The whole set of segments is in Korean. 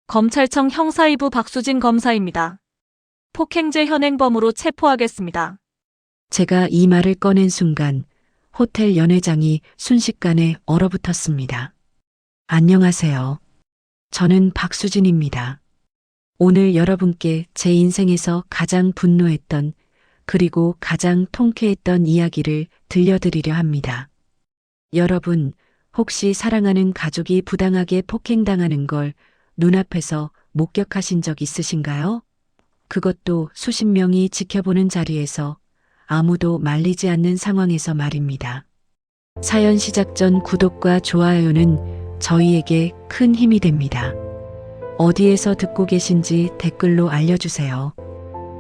검찰청 형사2부 박수진 검사입니다. 폭행죄 현행범으로 체포하겠습니다. 제가 이 말을 꺼낸 순간 호텔 연회장이 순식간에 얼어붙었습니다. 안녕하세요. 저는 박수진입니다. 오늘 여러분께 제 인생에서 가장 분노했던 그리고 가장 통쾌했던 이야기를 들려드리려 합니다. 여러분, 혹시 사랑하는 가족이 부당하게 폭행당하는 걸 눈앞에서 목격하신 적 있으신가요? 그것도 수십 명이 지켜보는 자리에서 아무도 말리지 않는 상황에서 말입니다. 사연 시작 전 구독과 좋아요는 저희에게 큰 힘이 됩니다. 어디에서 듣고 계신지 댓글로 알려주세요.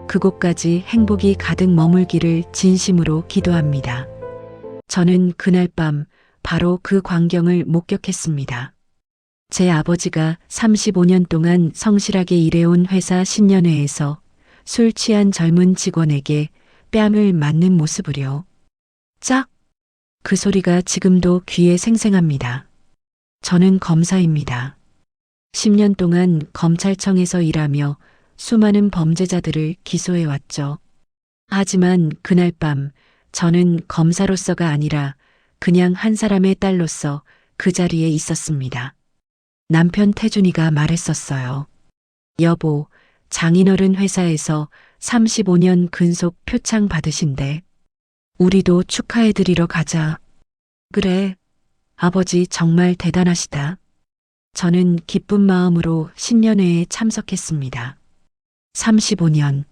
그곳까지 행복이 가득 머물기를 진심으로 기도합니다. 저는 그날 밤 바로 그 광경을 목격했습니다. 제 아버지가 35년 동안 성실하게 일해온 회사 신년회에서 술 취한 젊은 직원에게 뺨을 맞는 모습을요. 짝! 그 소리가 지금도 귀에 생생합니다. 저는 검사입니다. 10년 동안 검찰청에서 일하며 수많은 범죄자들을 기소해왔죠. 하지만 그날 밤 저는 검사로서가 아니라 그냥 한 사람의 딸로서 그 자리에 있었습니다. 남편 태준이가 말했었어요. 여보, 장인어른 회사에서 35년 근속 표창 받으신대. 우리도 축하해드리러 가자. 그래, 아버지 정말 대단하시다. 저는 기쁜 마음으로 신년회에 참석했습니다. 35년.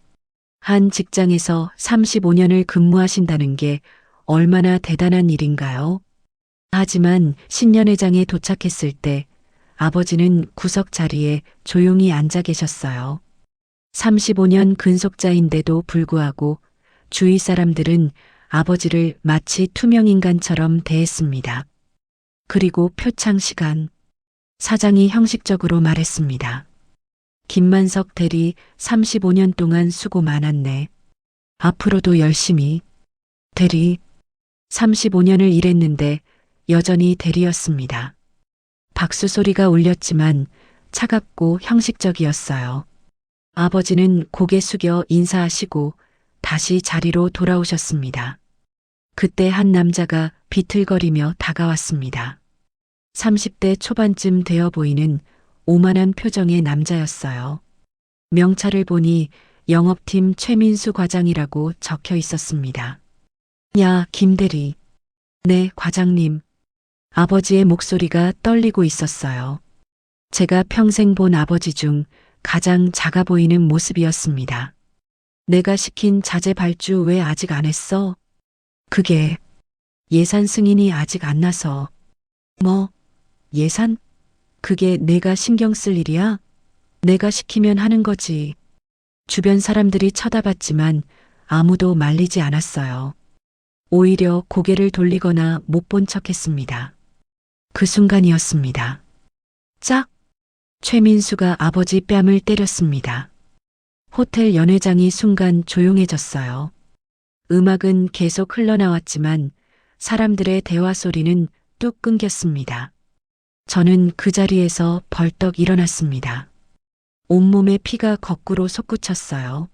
한 직장에서 35년을 근무하신다는 게 얼마나 대단한 일인가요? 하지만 신년회장에 도착했을 때 아버지는 구석 자리에 조용히 앉아 계셨어요. 35년 근속자인데도 불구하고 주위 사람들은 아버지를 마치 투명인간처럼 대했습니다. 그리고 표창 시간. 사장이 형식적으로 말했습니다. 김만석 대리 35년 동안 수고 많았네. 앞으로도 열심히. 대리. 35년을 일했는데 여전히 대리였습니다. 박수 소리가 울렸지만 차갑고 형식적이었어요. 아버지는 고개 숙여 인사하시고 다시 자리로 돌아오셨습니다. 그때 한 남자가 비틀거리며 다가왔습니다. 30대 초반쯤 되어 보이는 오만한 표정의 남자였어요. 명찰을 보니 영업팀 최민수 과장이라고 적혀 있었습니다. 야, 김대리. 네, 과장님. 아버지의 목소리가 떨리고 있었어요. 제가 평생 본 아버지 중 가장 작아 보이는 모습이었습니다. 내가 시킨 자재 발주 왜 아직 안 했어? 그게 예산 승인이 아직 안 나서. 뭐, 예산? 그게 내가 신경 쓸 일이야? 내가 시키면 하는 거지. 주변 사람들이 쳐다봤지만 아무도 말리지 않았어요. 오히려 고개를 돌리거나 못 본 척했습니다. 그 순간이었습니다. 짝! 최민수가 아버지 뺨을 때렸습니다. 호텔 연회장이 순간 조용해졌어요. 음악은 계속 흘러나왔지만 사람들의 대화 소리는 뚝 끊겼습니다. 저는 그 자리에서 벌떡 일어났습니다. 온몸에 피가 거꾸로 솟구쳤어요.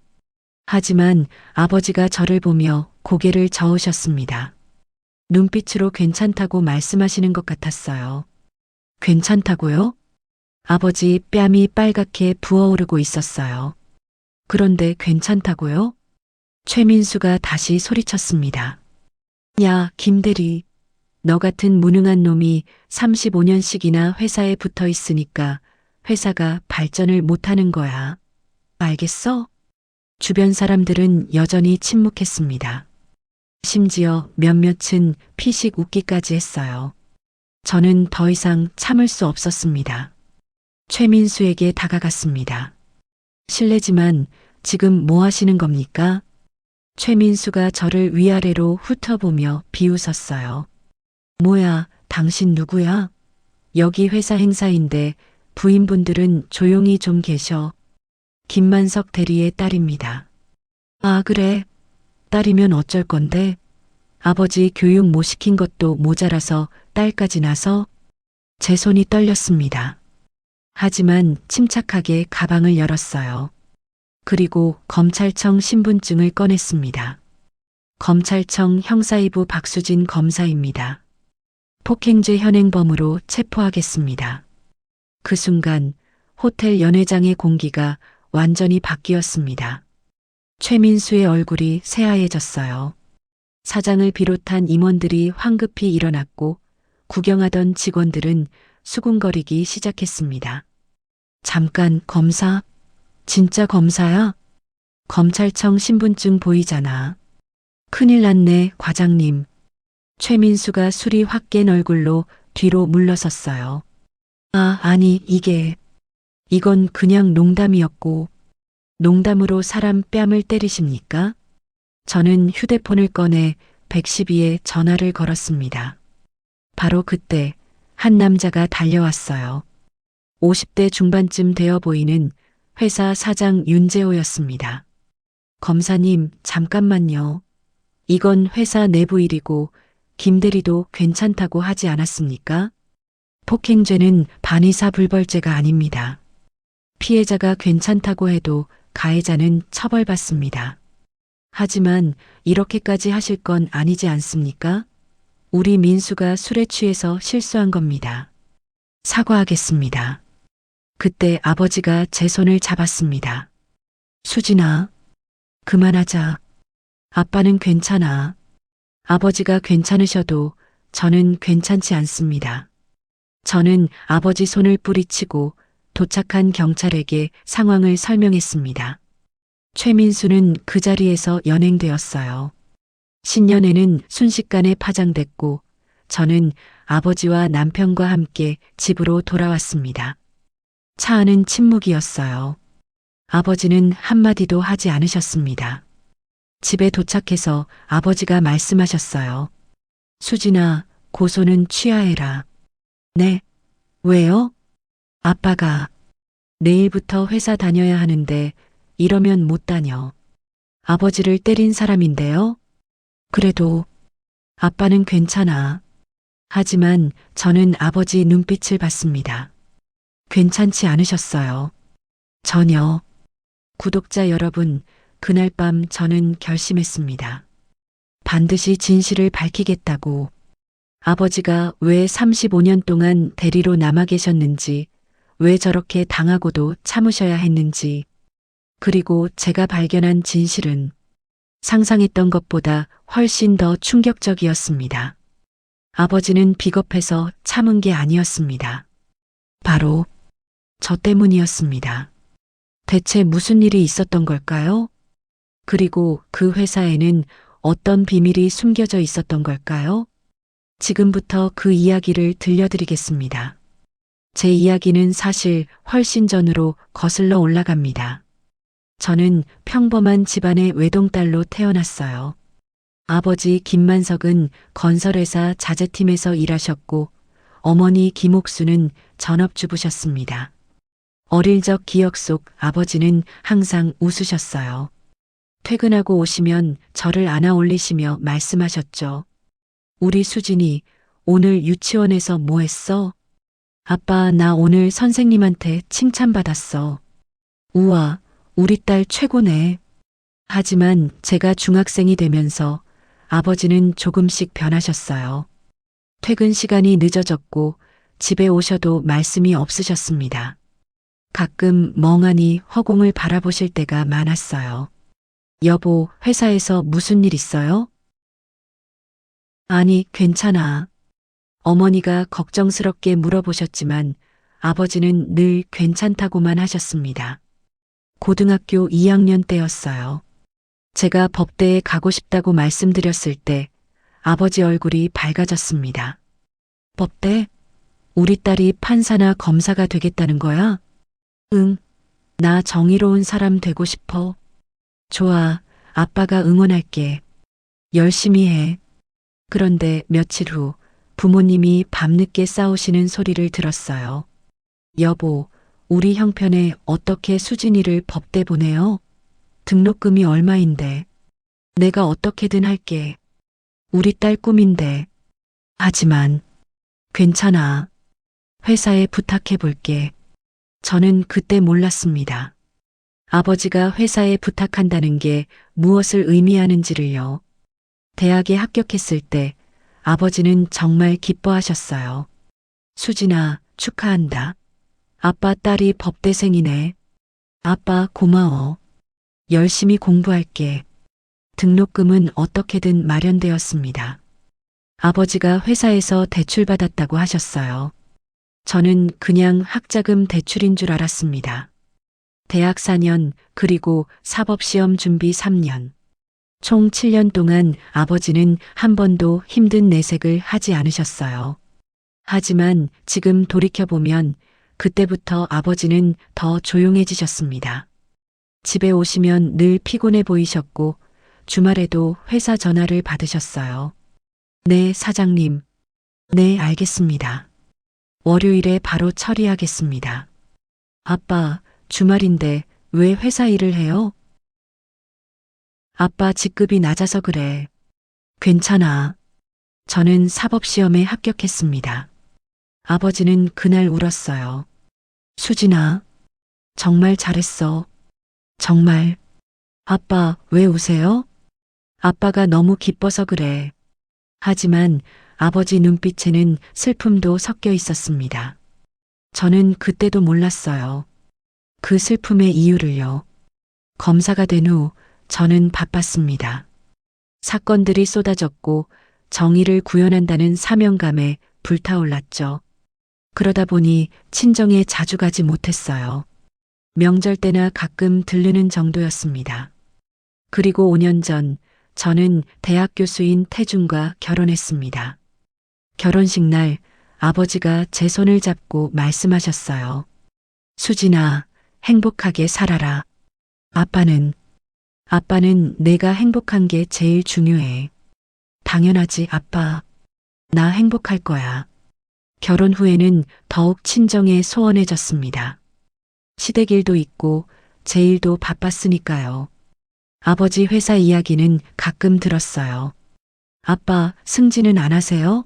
하지만 아버지가 저를 보며 고개를 저으셨습니다. 눈빛으로 괜찮다고 말씀하시는 것 같았어요. 괜찮다고요? 아버지 뺨이 빨갛게 부어오르고 있었어요. 그런데 괜찮다고요? 최민수가 다시 소리쳤습니다. 야, 김대리. 너 같은 무능한 놈이 35년씩이나 회사에 붙어 있으니까 회사가 발전을 못하는 거야. 알겠어? 주변 사람들은 여전히 침묵했습니다. 심지어 몇몇은 피식 웃기까지 했어요. 저는 더 이상 참을 수 없었습니다. 최민수에게 다가갔습니다. 실례지만 지금 뭐 하시는 겁니까? 최민수가 저를 위아래로 훑어보며 비웃었어요. 뭐야, 당신 누구야? 여기 회사 행사인데 부인분들은 조용히 좀 계셔. 김만석 대리의 딸입니다. 아, 그래. 딸이면 어쩔 건데? 아버지 교육 못 시킨 것도 모자라서 딸까지 나서? 제 손이 떨렸습니다. 하지만 침착하게 가방을 열었어요. 그리고 검찰청 신분증을 꺼냈습니다. 검찰청 형사2부 박수진 검사입니다. 폭행죄 현행범으로 체포하겠습니다. 그 순간 호텔 연회장의 공기가 완전히 바뀌었습니다. 최민수의 얼굴이 새하얘졌어요. 사장을 비롯한 임원들이 황급히 일어났고 구경하던 직원들은 수군거리기 시작했습니다. 잠깐, 검사? 진짜 검사야? 검찰청 신분증 보이잖아. 큰일 났네, 과장님. 최민수가 술이 확 깬 얼굴로 뒤로 물러섰어요. 아니, 이건 그냥 농담이었고, 농담으로 사람 뺨을 때리십니까? 저는 휴대폰을 꺼내 112에 전화를 걸었습니다. 바로 그때 한 남자가 달려왔어요. 50대 중반쯤 되어 보이는 회사 사장 윤재호였습니다. 검사님, 잠깐만요. 이건 회사 내부 일이고 김 대리도 괜찮다고 하지 않았습니까? 폭행죄는 반의사 불벌죄가 아닙니다. 피해자가 괜찮다고 해도 가해자는 처벌받습니다. 하지만 이렇게까지 하실 건 아니지 않습니까? 우리 민수가 술에 취해서 실수한 겁니다. 사과하겠습니다. 그때 아버지가 제 손을 잡았습니다. 수진아, 그만하자. 아빠는 괜찮아. 아버지가 괜찮으셔도 저는 괜찮지 않습니다. 저는 아버지 손을 뿌리치고 도착한 경찰에게 상황을 설명했습니다. 최민수는 그 자리에서 연행되었어요. 신년에는 순식간에 파장됐고 저는 아버지와 남편과 함께 집으로 돌아왔습니다. 차 안은 침묵이었어요. 아버지는 한마디도 하지 않으셨습니다. 집에 도착해서 아버지가 말씀하셨어요. 수진아, 고소는 취하해라. 네? 왜요? 아빠가 내일부터 회사 다녀야 하는데 이러면 못 다녀. 아버지를 때린 사람인데요? 그래도 아빠는 괜찮아. 하지만 저는 아버지 눈빛을 봤습니다. 괜찮지 않으셨어요. 전혀. 구독자 여러분, 그날 밤 저는 결심했습니다. 반드시 진실을 밝히겠다고. 아버지가 왜 35년 동안 대리로 남아 계셨는지, 왜 저렇게 당하고도 참으셔야 했는지, 그리고 제가 발견한 진실은 상상했던 것보다 훨씬 더 충격적이었습니다. 아버지는 비겁해서 참은 게 아니었습니다. 바로 저 때문이었습니다. 대체 무슨 일이 있었던 걸까요? 그리고 그 회사에는 어떤 비밀이 숨겨져 있었던 걸까요? 지금부터 그 이야기를 들려드리겠습니다. 제 이야기는 사실 훨씬 전으로 거슬러 올라갑니다. 저는 평범한 집안의 외동딸로 태어났어요. 아버지 김만석은 건설회사 자재팀에서 일하셨고 어머니 김옥수는 전업주부셨습니다. 어릴 적 기억 속 아버지는 항상 웃으셨어요. 퇴근하고 오시면 저를 안아 올리시며 말씀하셨죠. 우리 수진이 오늘 유치원에서 뭐 했어? 아빠, 나 오늘 선생님한테 칭찬받았어. 우와, 우리 딸 최고네. 하지만 제가 중학생이 되면서 아버지는 조금씩 변하셨어요. 퇴근 시간이 늦어졌고 집에 오셔도 말씀이 없으셨습니다. 가끔 멍하니 허공을 바라보실 때가 많았어요. 여보, 회사에서 무슨 일 있어요? 아니, 괜찮아. 어머니가 걱정스럽게 물어보셨지만 아버지는 늘 괜찮다고만 하셨습니다. 고등학교 2학년 때였어요. 제가 법대에 가고 싶다고 말씀드렸을 때 아버지 얼굴이 밝아졌습니다. 법대? 우리 딸이 판사나 검사가 되겠다는 거야? 응, 나 정의로운 사람 되고 싶어. 좋아, 아빠가 응원할게. 열심히 해. 그런데 며칠 후 부모님이 밤늦게 싸우시는 소리를 들었어요. 여보, 우리 형편에 어떻게 수진이를 법대 보내요? 등록금이 얼마인데. 내가 어떻게든 할게. 우리 딸 꿈인데. 하지만 괜찮아. 회사에 부탁해 볼게. 저는 그때 몰랐습니다. 아버지가 회사에 부탁한다는 게 무엇을 의미하는지를요. 대학에 합격했을 때 아버지는 정말 기뻐하셨어요. 수진아, 축하한다. 아빠 딸이 법대생이네. 아빠 고마워. 열심히 공부할게. 등록금은 어떻게든 마련되었습니다. 아버지가 회사에서 대출받았다고 하셨어요. 저는 그냥 학자금 대출인 줄 알았습니다. 대학 4년, 그리고 사법시험 준비 3년. 총 7년 동안 아버지는 한 번도 힘든 내색을 하지 않으셨어요. 하지만 지금 돌이켜보면 그때부터 아버지는 더 조용해지셨습니다. 집에 오시면 늘 피곤해 보이셨고 주말에도 회사 전화를 받으셨어요. 네, 사장님. 네, 알겠습니다. 월요일에 바로 처리하겠습니다. 아빠, 주말인데 왜 회사 일을 해요? 아빠 직급이 낮아서 그래. 괜찮아. 저는 사법시험에 합격했습니다. 아버지는 그날 울었어요. 수진아, 정말 잘했어. 정말. 아빠, 왜 우세요? 아빠가 너무 기뻐서 그래. 하지만 아버지 눈빛에는 슬픔도 섞여 있었습니다. 저는 그때도 몰랐어요. 그 슬픔의 이유를요. 검사가 된 후 저는 바빴습니다. 사건들이 쏟아졌고 정의를 구현한다는 사명감에 불타올랐죠. 그러다 보니 친정에 자주 가지 못했어요. 명절 때나 가끔 들르는 정도였습니다. 그리고 5년 전 저는 대학 교수인 태준과 결혼했습니다. 결혼식 날 아버지가 제 손을 잡고 말씀하셨어요. 수진아, 행복하게 살아라. 아빠는 내가 행복한 게 제일 중요해. 당연하지, 아빠. 나 행복할 거야. 결혼 후에는 더욱 친정에 소원해졌습니다. 시댁 일도 있고 제 일도 바빴으니까요. 아버지 회사 이야기는 가끔 들었어요. 아빠, 승진은 안 하세요?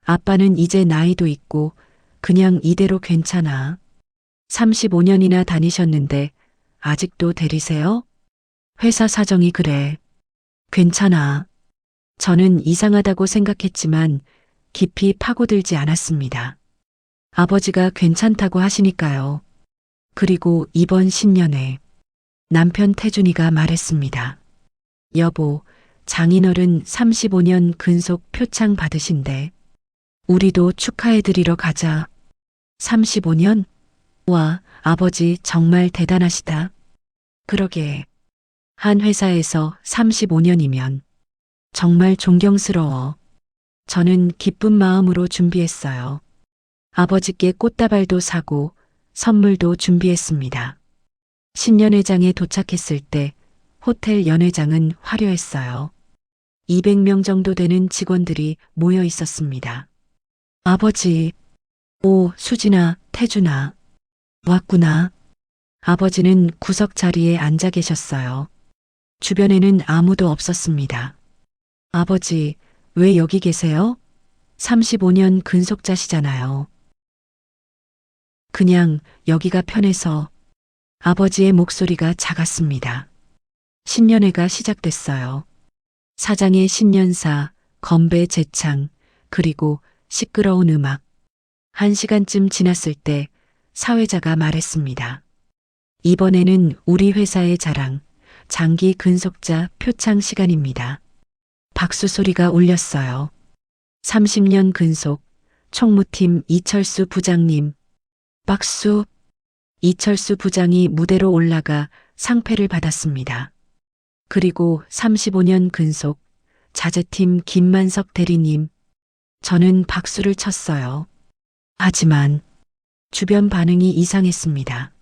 아빠는 이제 나이도 있고 그냥 이대로 괜찮아. 35년이나 다니셨는데 아직도 대리세요? 회사 사정이 그래. 괜찮아. 저는 이상하다고 생각했지만 깊이 파고들지 않았습니다. 아버지가 괜찮다고 하시니까요. 그리고 이번 신년에 남편 태준이가 말했습니다. 여보, 장인어른 35년 근속 표창 받으신대. 우리도 축하해드리러 가자. 35년? 와, 아버지 정말 대단하시다. 그러게. 한 회사에서 35년이면 정말 존경스러워. 저는 기쁜 마음으로 준비했어요. 아버지께 꽃다발도 사고 선물도 준비했습니다. 신년회장에 도착했을 때 호텔 연회장은 화려했어요. 200명 정도 되는 직원들이 모여 있었습니다. 아버지, 오, 수진아, 태준아. 왔구나. 아버지는 구석 자리에 앉아 계셨어요. 주변에는 아무도 없었습니다. 아버지, 왜 여기 계세요? 35년 근속자시잖아요. 그냥 여기가 편해서. 아버지의 목소리가 작았습니다. 신년회가 시작됐어요. 사장의 신년사, 건배 제창, 그리고 시끄러운 음악. 1시간쯤 지났을 때 사회자가 말했습니다. 이번에는 우리 회사의 자랑, 장기 근속자 표창 시간입니다. 박수 소리가 울렸어요. 30년 근속, 총무팀 이철수 부장님. 박수. 이철수 부장이 무대로 올라가 상패를 받았습니다. 그리고 35년 근속, 자재팀 김만석 대리님. 저는 박수를 쳤어요. 하지만 주변 반응이 이상했습니다.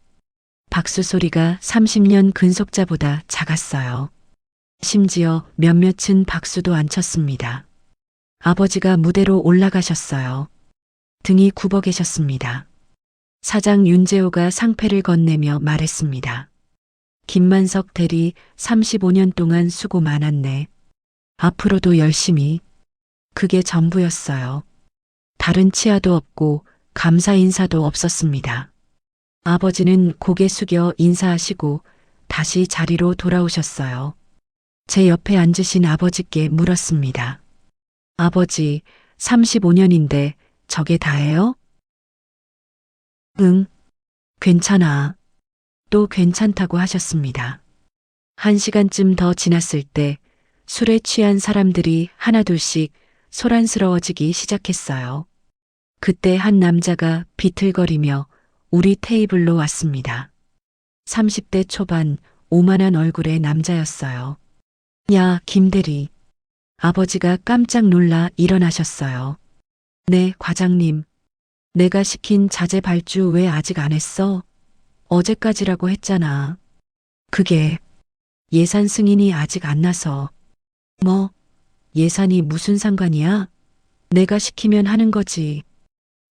박수 소리가 30년 근속자보다 작았어요. 심지어 몇몇은 박수도 안 쳤습니다. 아버지가 무대로 올라가셨어요. 등이 굽어 계셨습니다. 사장 윤재호가 상패를 건네며 말했습니다. 김만석 대리 35년 동안 수고 많았네. 앞으로도 열심히. 그게 전부였어요. 다른 치아도 없고 감사 인사도 없었습니다. 아버지는 고개 숙여 인사하시고 다시 자리로 돌아오셨어요. 제 옆에 앉으신 아버지께 물었습니다. 아버지, 35년인데 저게 다예요? 응, 괜찮아. 또 괜찮다고 하셨습니다. 1시간쯤 더 지났을 때 술에 취한 사람들이 하나둘씩 소란스러워지기 시작했어요. 그때 한 남자가 비틀거리며 우리 테이블로 왔습니다. 30대 초반 오만한 얼굴의 남자였어요. 야, 김대리. 아버지가 깜짝 놀라 일어나셨어요. 네, 과장님. 내가 시킨 자재 발주 왜 아직 안 했어? 어제까지라고 했잖아. 그게 예산 승인이 아직 안 나서. 뭐, 예산이 무슨 상관이야? 내가 시키면 하는 거지.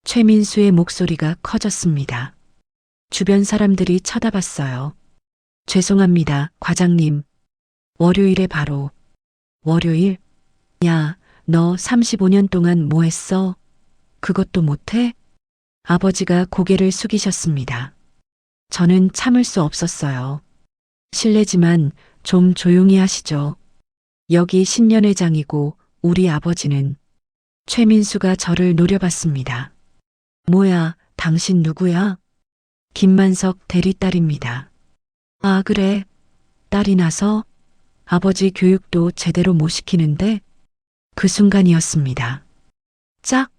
최민수의 목소리가 커졌습니다. 주변 사람들이 쳐다봤어요. 죄송합니다, 과장님. 월요일에 바로. 월요일? 야, 너 35년 동안 뭐 했어? 그것도 못해? 아버지가 고개를 숙이셨습니다. 저는 참을 수 없었어요. 실례지만 좀 조용히 하시죠. 여기 신년회장이고 우리 아버지는. 최민수가 저를 노려봤습니다. 뭐야, 당신 누구야? 김만석 대리딸입니다. 아, 그래. 딸이 나서 아버지 교육도 제대로 못 시키는데 그 순간이었습니다. 짝!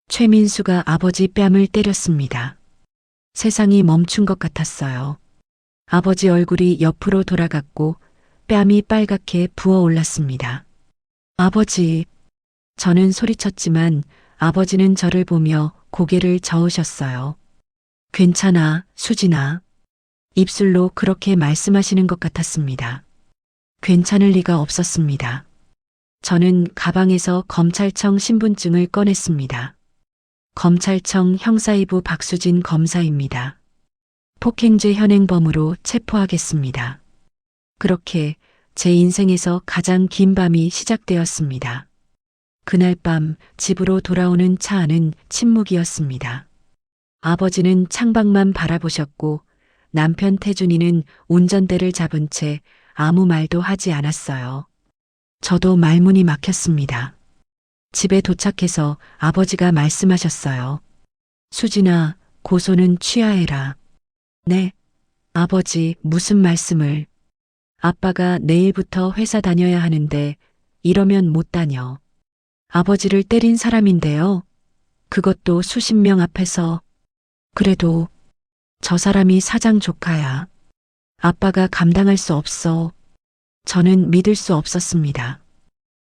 최민수가 아버지 뺨을 때렸습니다. 세상이 멈춘 것 같았어요. 아버지 얼굴이 옆으로 돌아갔고 뺨이 빨갛게 부어올랐습니다. 아버지, 저는 소리쳤지만 아버지는 저를 보며 고개를 저으셨어요. 괜찮아, 수진아. 입술로 그렇게 말씀하시는 것 같았습니다. 괜찮을 리가 없었습니다. 저는 가방에서 검찰청 신분증을 꺼냈습니다. 검찰청 형사2부 박수진 검사입니다. 폭행죄 현행범으로 체포하겠습니다. 그렇게 제 인생에서 가장 긴 밤이 시작되었습니다. 그날 밤 집으로 돌아오는 차 안은 침묵이었습니다. 아버지는 창밖만 바라보셨고 남편 태준이는 운전대를 잡은 채 아무 말도 하지 않았어요. 저도 말문이 막혔습니다. 집에 도착해서 아버지가 말씀하셨어요. 수진아, 고소는 취하해라. 네. 아버지, 무슨 말씀을. 아빠가 내일부터 회사 다녀야 하는데 이러면 못 다녀. 아버지를 때린 사람인데요. 그것도 수십 명 앞에서. 그래도 저 사람이 사장 조카야. 아빠가 감당할 수 없어. 저는 믿을 수 없었습니다.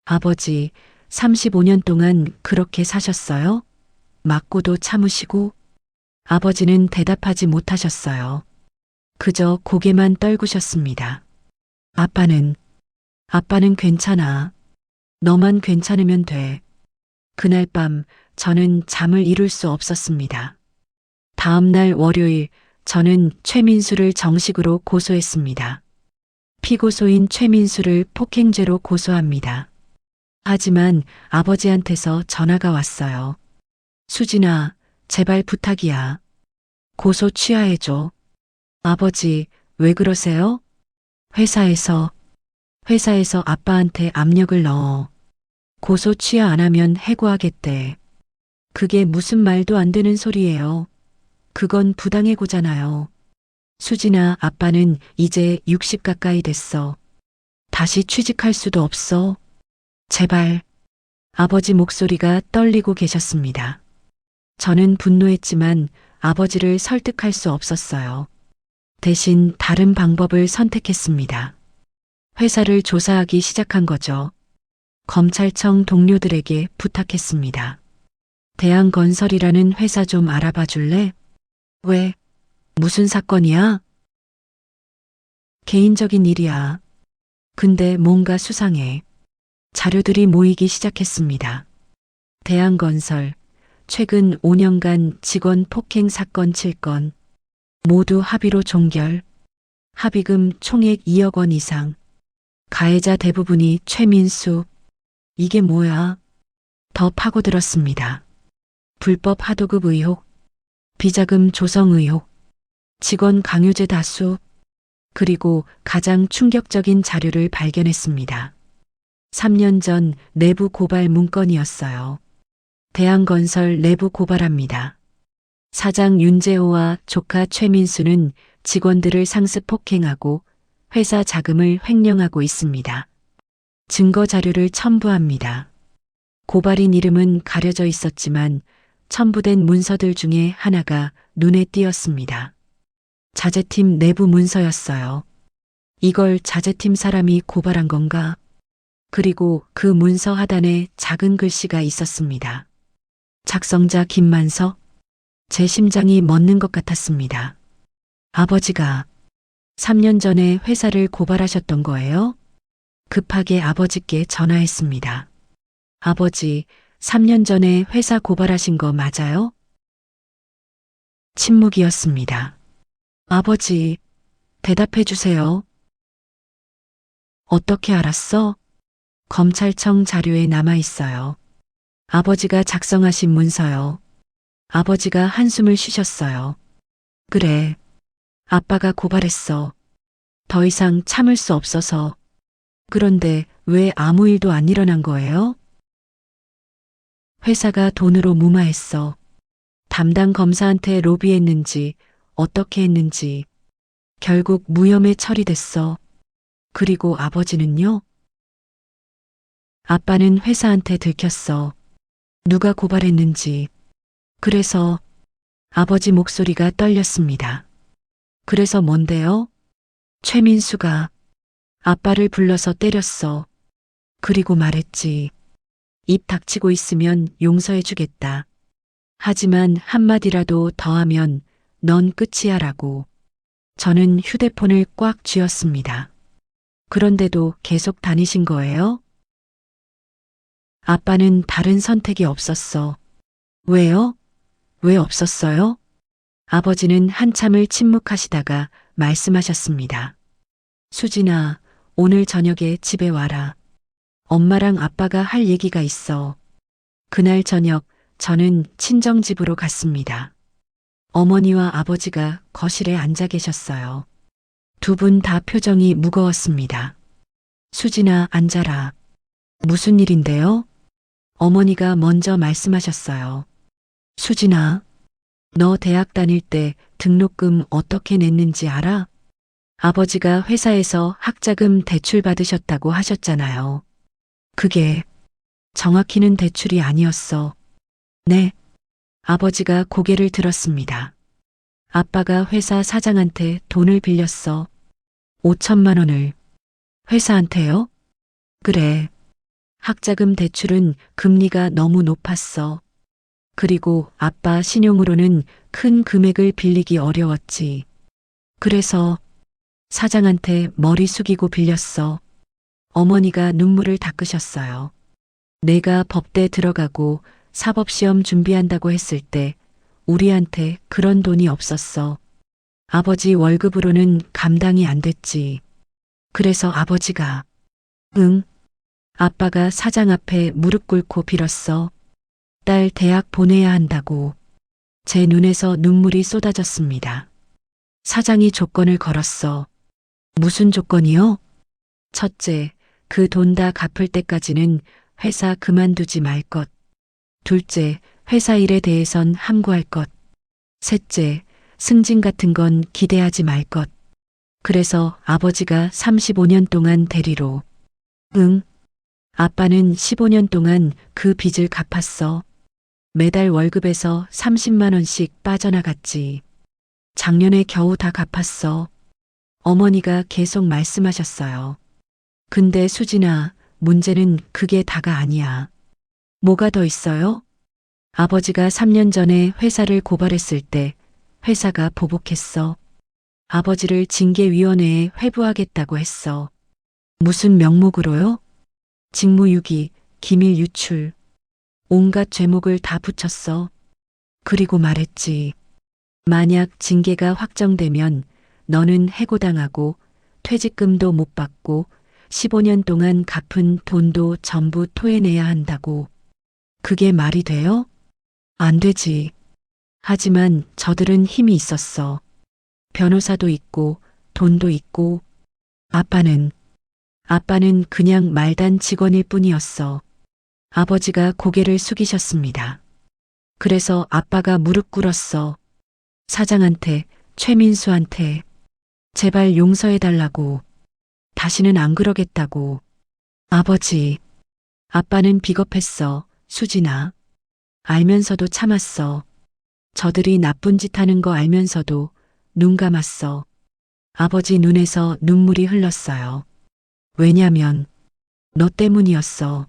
아버지, 35년 동안 그렇게 사셨어요? 맞고도 참으시고? 아버지는 대답하지 못하셨어요. 그저 고개만 떨구셨습니다. 아빠는 괜찮아. 너만 괜찮으면 돼. 그날 밤 저는 잠을 이룰 수 없었습니다. 다음 날 월요일 저는 최민수를 정식으로 고소했습니다. 피고소인 최민수를 폭행죄로 고소합니다. 하지만 아버지한테서 전화가 왔어요. 수진아, 제발 부탁이야. 고소 취하해줘. 아버지, 왜 그러세요? 회사에서 아빠한테 압력을 넣어. 고소 취하 안 하면 해고하겠대. 그게 무슨 말도 안 되는 소리예요. 그건 부당해고잖아요. 수진아, 아빠는 이제 60 가까이 됐어. 다시 취직할 수도 없어. 제발. 아버지 목소리가 떨리고 계셨습니다. 저는 분노했지만 아버지를 설득할 수 없었어요. 대신 다른 방법을 선택했습니다. 회사를 조사하기 시작한 거죠. 검찰청 동료들에게 부탁했습니다. 대한건설이라는 회사 좀 알아봐 줄래? 왜? 무슨 사건이야? 개인적인 일이야. 근데 뭔가 수상해. 자료들이 모이기 시작했습니다. 대한건설, 최근 5년간 직원 폭행 사건 7건, 모두 합의로 종결, 합의금 총액 2억 원 이상, 가해자 대부분이 최민수. 이게 뭐야? 더 파고들었습니다. 불법 하도급 의혹, 비자금 조성 의혹, 직원 강요죄 다수, 그리고 가장 충격적인 자료를 발견했습니다. 3년 전 내부 고발 문건이었어요. 대한건설 내부 고발합니다. 사장 윤재호와 조카 최민수는 직원들을 상습 폭행하고 회사 자금을 횡령하고 있습니다. 증거 자료를 첨부합니다. 고발인 이름은 가려져 있었지만 첨부된 문서들 중에 하나가 눈에 띄었습니다. 자재팀 내부 문서였어요. 이걸 자재팀 사람이 고발한 건가? 그리고 그 문서 하단에 작은 글씨가 있었습니다. 작성자 김만석. 제 심장이 멎는 것 같았습니다. 아버지가 3년 전에 회사를 고발하셨던 거예요? 급하게 아버지께 전화했습니다. 아버지, 3년 전에 회사 고발하신 거 맞아요? 침묵이었습니다. 아버지, 대답해 주세요. 어떻게 알았어? 검찰청 자료에 남아 있어요. 아버지가 작성하신 문서요. 아버지가 한숨을 쉬셨어요. 그래. 아빠가 고발했어. 더 이상 참을 수 없어서. 그런데 왜 아무 일도 안 일어난 거예요? 회사가 돈으로 무마했어. 담당 검사한테 로비했는지 어떻게 했는지 결국 무혐의 처리됐어. 그리고 아버지는요? 아빠는 회사한테 들켰어. 누가 고발했는지. 그래서 아버지 목소리가 떨렸습니다. 그래서 뭔데요? 최민수가 아빠를 불러서 때렸어. 그리고 말했지. 입 닥치고 있으면 용서해 주겠다. 하지만 한마디라도 더 하면 넌 끝이야라고. 저는 휴대폰을 꽉 쥐었습니다. 그런데도 계속 다니신 거예요? 아빠는 다른 선택이 없었어. 왜요? 왜 없었어요? 아버지는 한참을 침묵하시다가 말씀하셨습니다. 수진아, 오늘 저녁에 집에 와라. 엄마랑 아빠가 할 얘기가 있어. 그날 저녁 저는 친정집으로 갔습니다. 어머니와 아버지가 거실에 앉아 계셨어요. 두 분 다 표정이 무거웠습니다. 수진아, 앉아라. 무슨 일인데요? 어머니가 먼저 말씀하셨어요. 수진아, 너 대학 다닐 때 등록금 어떻게 냈는지 알아? 아버지가 회사에서 학자금 대출 받으셨다고 하셨잖아요. 그게 정확히는 대출이 아니었어. 네. 아버지가 고개를 들었습니다. 아빠가 회사 사장한테 돈을 빌렸어. 5천만 원을. 회사한테요? 그래. 학자금 대출은 금리가 너무 높았어. 그리고 아빠 신용으로는 큰 금액을 빌리기 어려웠지. 그래서 사장한테 머리 숙이고 빌렸어. 어머니가 눈물을 닦으셨어요. 내가 법대 들어가고 사법시험 준비한다고 했을 때 우리한테 그런 돈이 없었어. 아버지 월급으로는 감당이 안 됐지. 그래서 아버지가 응. 아빠가 사장 앞에 무릎 꿇고 빌었어. 딸 대학 보내야 한다고. 제 눈에서 눈물이 쏟아졌습니다. 사장이 조건을 걸었어. 무슨 조건이요? 첫째, 그 돈 다 갚을 때까지는 회사 그만두지 말 것. 둘째, 회사 일에 대해선 함구할 것. 셋째, 승진 같은 건 기대하지 말 것. 그래서 아버지가 35년 동안 대리로. 응. 아빠는 15년 동안 그 빚을 갚았어. 매달 월급에서 30만 원씩 빠져나갔지. 작년에 겨우 다 갚았어. 어머니가 계속 말씀하셨어요. 근데 수진아, 문제는 그게 다가 아니야. 뭐가 더 있어요? 아버지가 3년 전에 회사를 고발했을 때 회사가 보복했어. 아버지를 징계위원회에 회부하겠다고 했어. 무슨 명목으로요? 직무유기, 기밀 유출, 온갖 죄목을 다 붙였어. 그리고 말했지. 만약 징계가 확정되면 너는 해고당하고 퇴직금도 못 받고 15년 동안 갚은 돈도 전부 토해내야 한다고. 그게 말이 돼요? 안 되지. 하지만 저들은 힘이 있었어. 변호사도 있고 돈도 있고 아빠는 그냥 말단 직원일 뿐이었어. 아버지가 고개를 숙이셨습니다. 그래서 아빠가 무릎 꿇었어. 사장한테, 최민수한테 제발 용서해달라고. 다시는 안 그러겠다고. 아버지, 아빠는 비겁했어. 수진아. 알면서도 참았어. 저들이 나쁜 짓 하는 거 알면서도 눈 감았어. 아버지 눈에서 눈물이 흘렀어요. 왜냐면 너 때문이었어.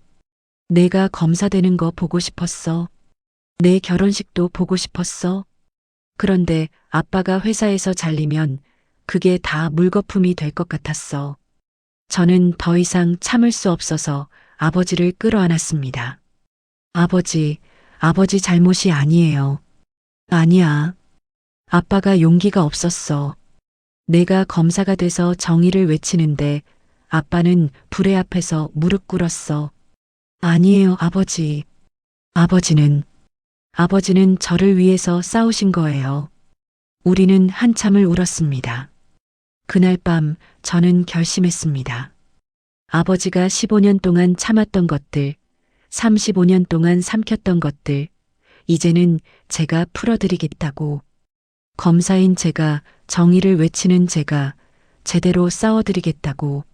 내가 검사 되는 거 보고 싶었어. 내 결혼식도 보고 싶었어. 그런데 아빠가 회사에서 잘리면 그게 다 물거품이 될 것 같았어. 저는 더 이상 참을 수 없어서 아버지를 끌어안았습니다. 아버지 잘못이 아니에요. 아니야. 아빠가 용기가 없었어. 내가 검사가 돼서 정의를 외치는데 아빠는 불의 앞에서 무릎 꿇었어. 아니에요, 아버지. 아버지는 저를 위해서 싸우신 거예요. 우리는 한참을 울었습니다. 그날 밤 저는 결심했습니다. 아버지가 15년 동안 참았던 것들, 35년 동안 삼켰던 것들, 이제는 제가 풀어드리겠다고. 검사인 제가, 정의를 외치는 제가 제대로 싸워드리겠다고.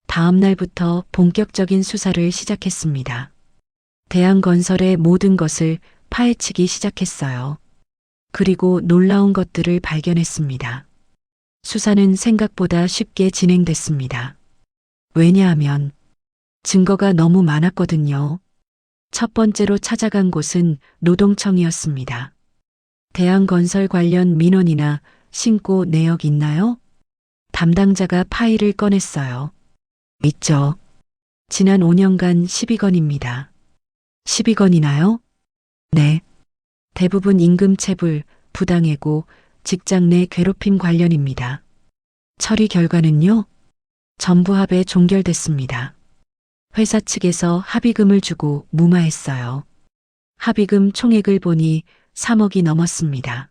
다음 날부터 본격적인 수사를 시작했습니다. 대한건설의 모든 것을 파헤치기 시작했어요. 그리고 놀라운 것들을 발견했습니다. 수사는 생각보다 쉽게 진행됐습니다. 왜냐하면 증거가 너무 많았거든요. 첫 번째로 찾아간 곳은 노동청이었습니다. 대한건설 관련 민원이나 신고 내역 있나요? 담당자가 파일을 꺼냈어요. 있죠. 지난 5년간 12건입니다. 12건이나요? 네. 대부분 임금체불, 부당해고, 직장 내 괴롭힘 관련입니다. 처리 결과는요? 전부 합에 종결됐습니다. 회사 측에서 합의금을 주고 무마했어요. 합의금 총액을 보니 3억이 넘었습니다.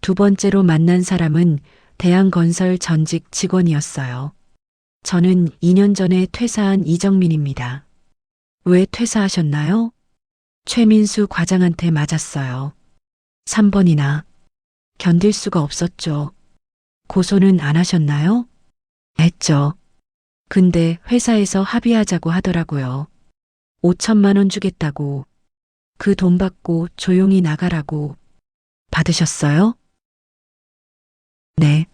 두 번째로 만난 사람은 대한건설 전직 직원이었어요. 저는 2년 전에 퇴사한 이정민입니다. 왜 퇴사하셨나요? 최민수 과장한테 맞았어요. 3번이나 견딜 수가 없었죠. 고소는 안 하셨나요? 했죠. 근데 회사에서 합의하자고 하더라고요. 5천만 원 주겠다고. 그 돈 받고 조용히 나가라고. 받으셨어요? 네.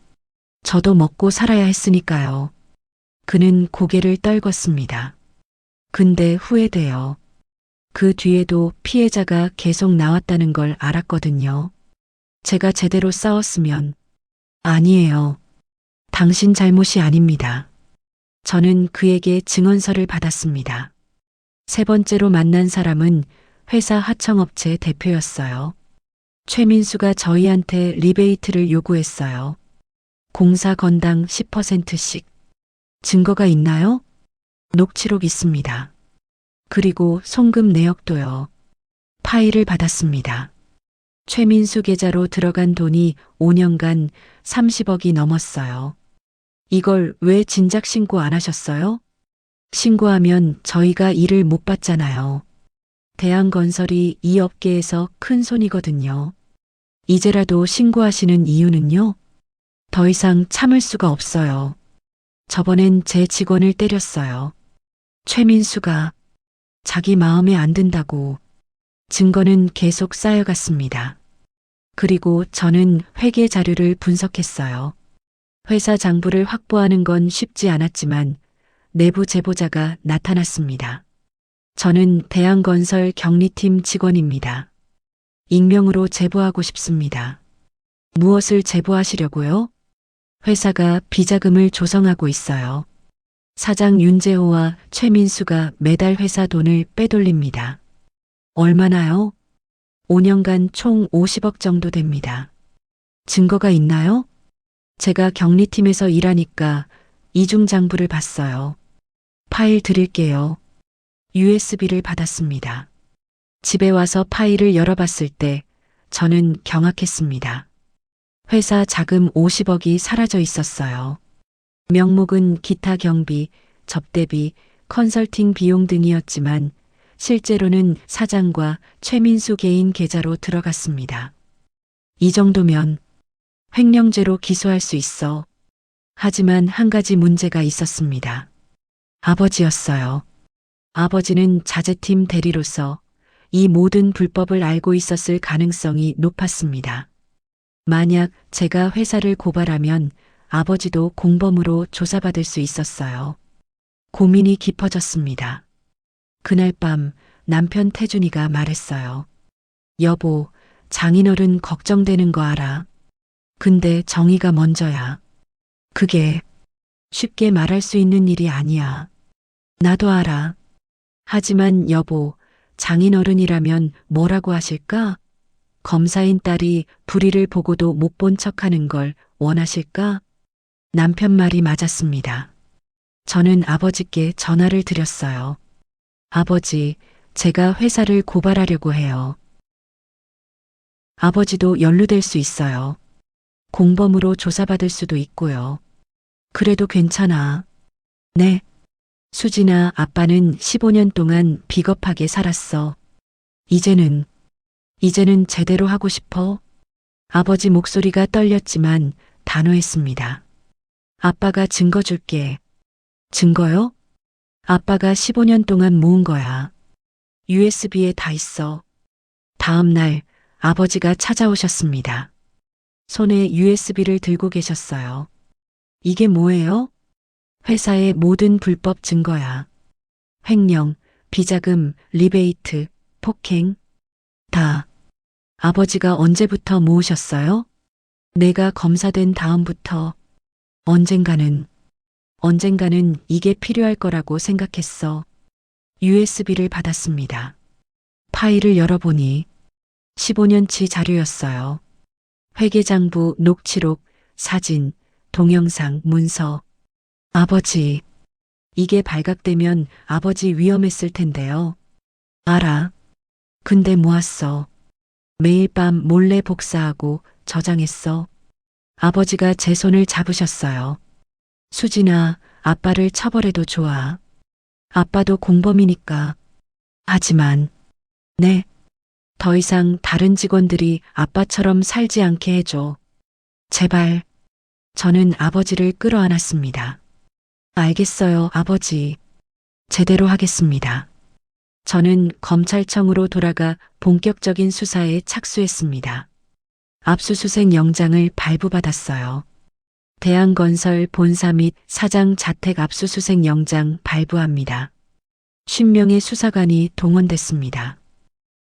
저도 먹고 살아야 했으니까요. 그는 고개를 떨궜습니다. 근데 후회돼요. 그 뒤에도 피해자가 계속 나왔다는 걸 알았거든요. 제가 제대로 싸웠으면. 아니에요. 당신 잘못이 아닙니다. 저는 그에게 증언서를 받았습니다. 세 번째로 만난 사람은 회사 하청업체 대표였어요. 최민수가 저희한테 리베이트를 요구했어요. 공사 건당 10%씩. 증거가 있나요? 녹취록 있습니다. 그리고 송금 내역도요. 파일을 받았습니다. 최민수 계좌로 들어간 돈이 5년간 30억이 넘었어요. 이걸 왜 진작 신고 안 하셨어요? 신고하면 저희가 일을 못 받잖아요. 대한건설이 이 업계에서 큰 손이거든요. 이제라도 신고하시는 이유는요? 더 이상 참을 수가 없어요. 저번엔 제 직원을 때렸어요. 최민수가 자기 마음에 안 든다고. 증거는 계속 쌓여갔습니다. 그리고 저는 회계 자료를 분석했어요. 회사 장부를 확보하는 건 쉽지 않았지만 내부 제보자가 나타났습니다. 저는 대한건설 경리팀 직원입니다. 익명으로 제보하고 싶습니다. 무엇을 제보하시려고요? 회사가 비자금을 조성하고 있어요. 사장 윤재호와 최민수가 매달 회사 돈을 빼돌립니다. 얼마나요? 5년간 총 50억 정도 됩니다. 증거가 있나요? 제가 경리팀에서 일하니까 이중장부를 봤어요. 파일 드릴게요. USB를 받았습니다. 집에 와서 파일을 열어봤을 때 저는 경악했습니다. 회사 자금 50억이 사라져 있었어요. 명목은 기타 경비, 접대비, 컨설팅 비용 등이었지만 실제로는 사장과 최민수 개인 계좌로 들어갔습니다. 이 정도면 횡령죄로 기소할 수 있어. 하지만 한 가지 문제가 있었습니다. 아버지였어요. 아버지는 자재팀 대리로서 이 모든 불법을 알고 있었을 가능성이 높았습니다. 만약 제가 회사를 고발하면 아버지도 공범으로 조사받을 수 있었어요. 고민이 깊어졌습니다. 그날 밤 남편 태준이가 말했어요. 여보, 장인어른 걱정되는 거 알아. 근데 정의가 먼저야. 그게 쉽게 말할 수 있는 일이 아니야. 나도 알아. 하지만 여보, 장인어른이라면 뭐라고 하실까? 검사인 딸이 불의를 보고도 못 본 척하는 걸 원하실까? 남편 말이 맞았습니다. 저는 아버지께 전화를 드렸어요. 아버지, 제가 회사를 고발하려고 해요. 아버지도 연루될 수 있어요. 공범으로 조사받을 수도 있고요. 그래도 괜찮아. 네. 수진아, 아빠는 15년 동안 비겁하게 살았어. 이제는 제대로 하고 싶어. 아버지 목소리가 떨렸지만 단호했습니다. 아빠가 증거 줄게. 증거요? 아빠가 15년 동안 모은 거야. USB에 다 있어. 다음 날 아버지가 찾아오셨습니다. 손에 USB를 들고 계셨어요. 이게 뭐예요? 회사의 모든 불법 증거야. 횡령, 비자금, 리베이트, 폭행. 다. 아버지가 언제부터 모으셨어요? 내가 검사된 다음부터. 언젠가는 이게 필요할 거라고 생각했어. USB를 받았습니다. 파일을 열어보니 15년치 자료였어요. 회계장부, 녹취록, 사진, 동영상, 문서. 아버지, 이게 발각되면 아버지 위험했을 텐데요. 알아. 근데 모았어. 매일 밤 몰래 복사하고 저장했어. 아버지가 제 손을 잡으셨어요. 수진아, 아빠를 처벌해도 좋아. 아빠도 공범이니까. 하지만, 네. 더 이상 다른 직원들이 아빠처럼 살지 않게 해줘. 제발. 저는 아버지를 끌어안았습니다. 알겠어요, 아버지. 제대로 하겠습니다. 저는 검찰청으로 돌아가 본격적인 수사에 착수했습니다. 압수수색 영장을 발부받았어요. 대한건설 본사 및 사장 자택 압수수색 영장 발부합니다. 50명의 수사관이 동원됐습니다.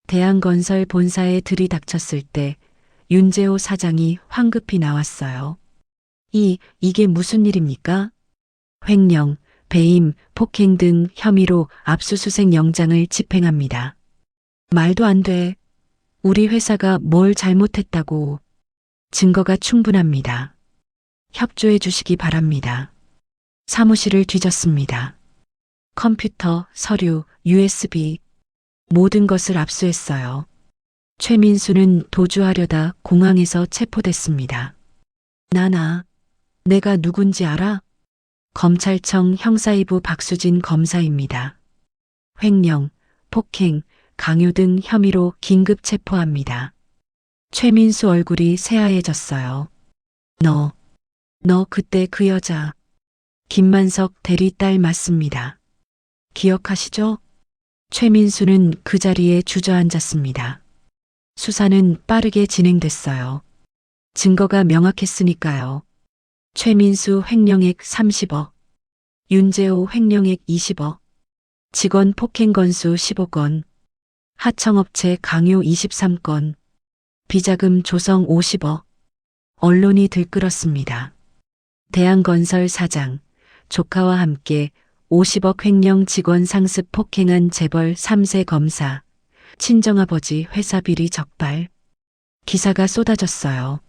대한건설 본사에 들이닥쳤을 때 윤재호 사장이 황급히 나왔어요. 이게 무슨 일입니까? 횡령, 배임, 폭행 등 혐의로 압수수색 영장을 집행합니다. 말도 안 돼. 우리 회사가 뭘 잘못했다고. 증거가 충분합니다. 협조해 주시기 바랍니다. 사무실을 뒤졌습니다. 컴퓨터, 서류, USB, 모든 것을 압수했어요. 최민수는 도주하려다 공항에서 체포됐습니다. 내가 누군지 알아? 검찰청 형사2부 박수진 검사입니다. 횡령, 폭행, 강요 등 혐의로 긴급 체포합니다. 최민수 얼굴이 새하얘졌어요. 너 그때 그 여자, 김만석 대리 딸 맞습니다. 기억하시죠? 최민수는 그 자리에 주저앉았습니다. 수사는 빠르게 진행됐어요. 증거가 명확했으니까요. 최민수 횡령액 30억, 윤재호 횡령액 20억, 직원 폭행 건수 15건, 하청업체 강요 23건, 비자금 조성 50억, 언론이 들끓었습니다. 대한건설 사장, 조카와 함께 50억 횡령 직원 상습 폭행한 재벌 3세 검사, 친정아버지 회사 비리 적발. 기사가 쏟아졌어요.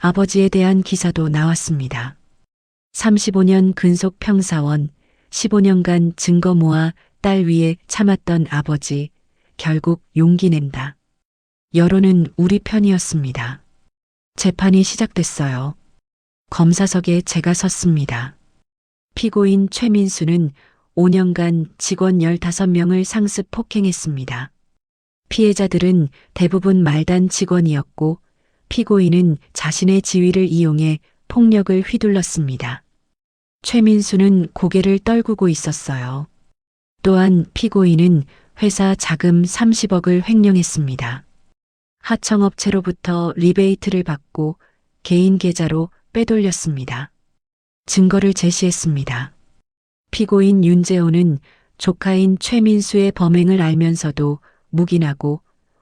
아버지에 대한 기사도 나왔습니다. 35년 근속 평사원, 15년간 증거 모아 딸 위에 참았던 아버지, 결국 용기 낸다. 여론은 우리 편이었습니다. 재판이 시작됐어요. 검사석에 제가 섰습니다. 피고인 최민수는 5년간 직원 15명을 상습 폭행했습니다. 피해자들은 대부분 말단 직원이었고 피고인은 자신의 지위를 이용해 폭력을 휘둘렀습니다. 최민수는 고개를 떨구고 있었어요. 또한 피고인은 회사 자금 30억을 횡령했습니다. 하청업체로부터 리베이트를 받고 개인 계좌로 빼돌렸습니다. 증거를 제시했습니다. 피고인 윤재호는 조카인 최민수의 범행을 알면서도 묵인하고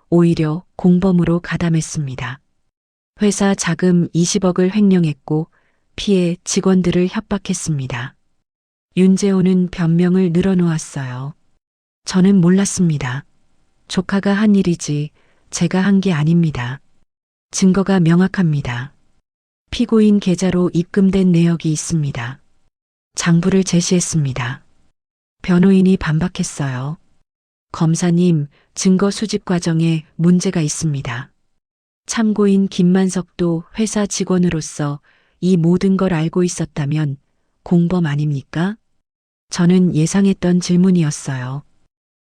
오히려 공범으로 가담했습니다. 회사 자금 20억을 횡령했고 피해 직원들을 협박했습니다. 윤재호는 변명을 늘어놓았어요. 저는 몰랐습니다. 조카가 한 일이지 제가 한 게 아닙니다. 증거가 명확합니다. 피고인 계좌로 입금된 내역이 있습니다. 장부를 제시했습니다. 변호인이 반박했어요. 검사님, 증거 수집 과정에 문제가 있습니다. 참고인 김만석도 회사 직원으로서 이 모든 걸 알고 있었다면 공범 아닙니까? 저는 예상했던 질문이었어요.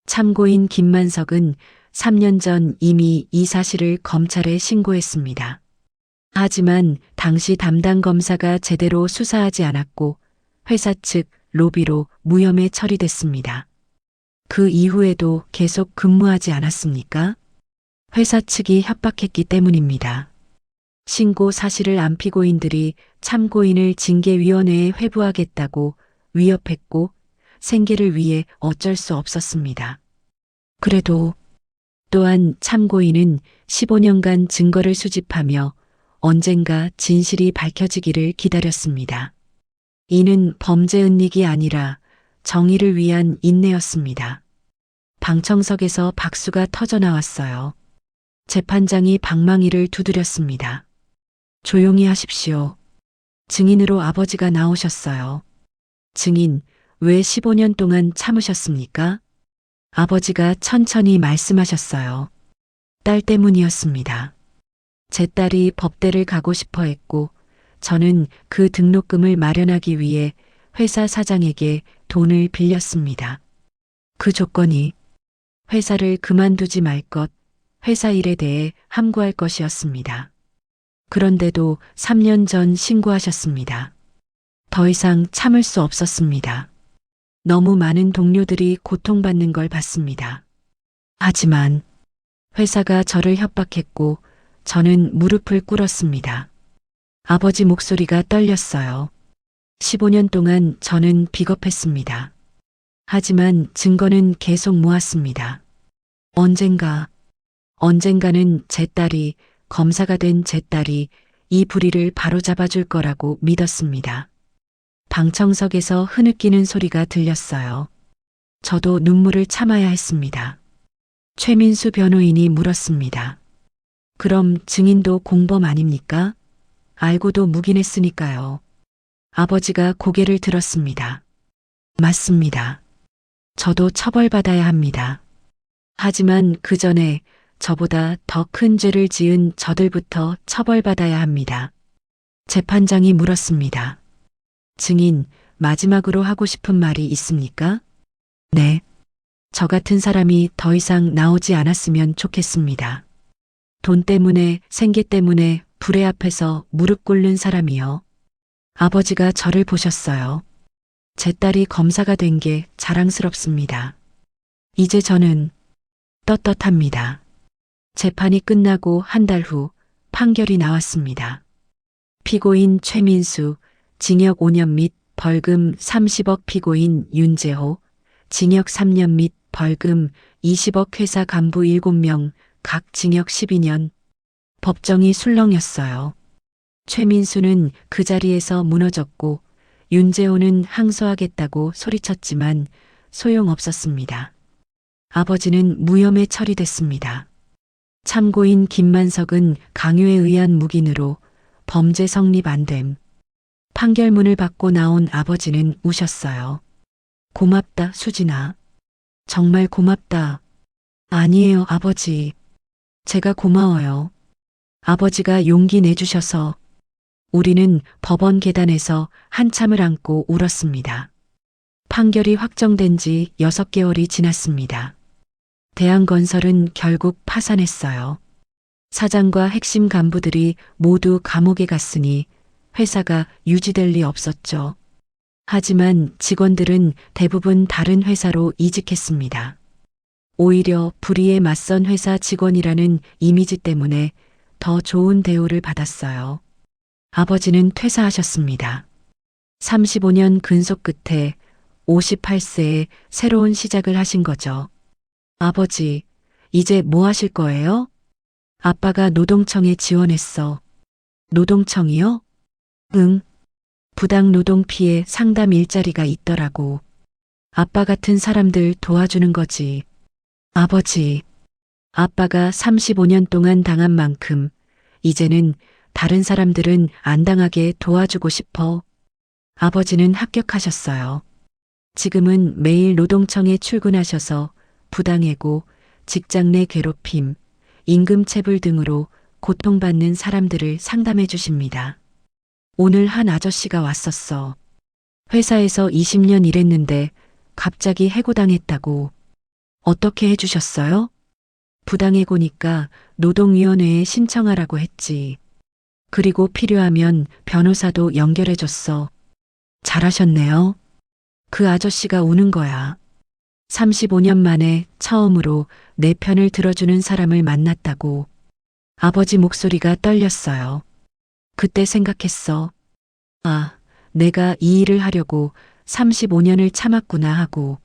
참고인 김만석은 3년 전 이미 이 사실을 검찰에 신고했습니다. 하지만 당시 담당 검사가 제대로 수사하지 않았고 회사 측 로비로 무혐의 처리됐습니다. 그 이후에도 계속 근무하지 않았습니까? 회사 측이 협박했기 때문입니다. 신고 사실을 안 피고인들이 참고인을 징계위원회에 회부하겠다고 위협했고 생계를 위해 어쩔 수 없었습니다. 그래도 또한 참고인은 15년간 증거를 수집하며 언젠가 진실이 밝혀지기를 기다렸습니다. 이는 범죄 은닉이 아니라 정의를 위한 인내였습니다. 방청석에서 박수가 터져나왔어요. 재판장이 방망이를 두드렸습니다. 조용히 하십시오. 증인으로 아버지가 나오셨어요. 증인, 왜 15년 동안 참으셨습니까? 아버지가 천천히 말씀하셨어요. 딸 때문이었습니다. 제 딸이 법대를 가고 싶어 했고 저는 그 등록금을 마련하기 위해 회사 사장에게 돈을 빌렸습니다. 그 조건이 회사를 그만두지 말 것, 회사 일에 대해 함구할 것이었습니다. 그런데도 3년 전 신고하셨습니다. 더 이상 참을 수 없었습니다. 너무 많은 동료들이 고통받는 걸 봤습니다. 하지만 회사가 저를 협박했고 저는 무릎을 꿇었습니다. 아버지 목소리가 떨렸어요. 15년 동안 저는 비겁했습니다. 하지만 증거는 계속 모았습니다. 언젠가는 제 딸이, 검사가 된 제 딸이 이 불의를 바로잡아줄 거라고 믿었습니다. 방청석에서 흐느끼는 소리가 들렸어요. 저도 눈물을 참아야 했습니다. 최민수 변호인이 물었습니다. 그럼 증인도 공범 아닙니까? 알고도 묵인했으니까요. 아버지가 고개를 들었습니다. 맞습니다. 저도 처벌받아야 합니다. 하지만 그 전에 저보다 더 큰 죄를 지은 저들부터 처벌받아야 합니다. 재판장이 물었습니다. 증인, 마지막으로 하고 싶은 말이 있습니까? 네. 저 같은 사람이 더 이상 나오지 않았으면 좋겠습니다. 돈 때문에, 생계 때문에 불의 앞에서 무릎 꿇는 사람이요. 아버지가 저를 보셨어요. 제 딸이 검사가 된 게 자랑스럽습니다. 이제 저는 떳떳합니다. 재판이 끝나고 한 달 후 판결이 나왔습니다. 피고인 최민수, 징역 5년 및 벌금 30억. 피고인 윤재호, 징역 3년 및 벌금 20억. 회사 간부 7명, 각 징역 12년. 법정이 술렁였어요. 최민수는 그 자리에서 무너졌고 윤재호는 항소하겠다고 소리쳤지만 소용없었습니다. 아버지는 무혐의 처리됐습니다. 참고인 김만석은 강요에 의한 묵인으로 범죄 성립 안 됨. 판결문을 받고 나온 아버지는 우셨어요. 고맙다, 수진아. 정말 고맙다. 아니에요, 아버지. 제가 고마워요. 아버지가 용기 내주셔서 우리는 법원 계단에서 한참을 안고 울었습니다. 판결이 확정된 지 6개월이 지났습니다. 대한건설은 결국 파산했어요. 사장과 핵심 간부들이 모두 감옥에 갔으니 회사가 유지될 리 없었죠. 하지만 직원들은 대부분 다른 회사로 이직했습니다. 오히려 불의에 맞선 회사 직원이라는 이미지 때문에 더 좋은 대우를 받았어요. 아버지는 퇴사하셨습니다. 35년 근속 끝에 58세에 새로운 시작을 하신 거죠. 아버지, 이제 뭐 하실 거예요? 아빠가 노동청에 지원했어. 노동청이요? 응. 부당 노동 피해 상담 일자리가 있더라고. 아빠 같은 사람들 도와주는 거지. 아버지, 아빠가 35년 동안 당한 만큼 이제는 다른 사람들은 안 당하게 도와주고 싶어. 아버지는 합격하셨어요. 지금은 매일 노동청에 출근하셔서 부당해고, 직장 내 괴롭힘, 임금체불 등으로 고통받는 사람들을 상담해 주십니다. 오늘 한 아저씨가 왔었어. 회사에서 20년 일했는데 갑자기 해고당했다고. 어떻게 해주셨어요? 부당해고니까 노동위원회에 신청하라고 했지. 그리고 필요하면 변호사도 연결해줬어. 잘하셨네요. 그 아저씨가 우는 거야. 35년 만에 처음으로 내 편을 들어주는 사람을 만났다고. 아버지 목소리가 떨렸어요. 그때 생각했어. 아, 내가 이 일을 하려고 35년을 참았구나 하고.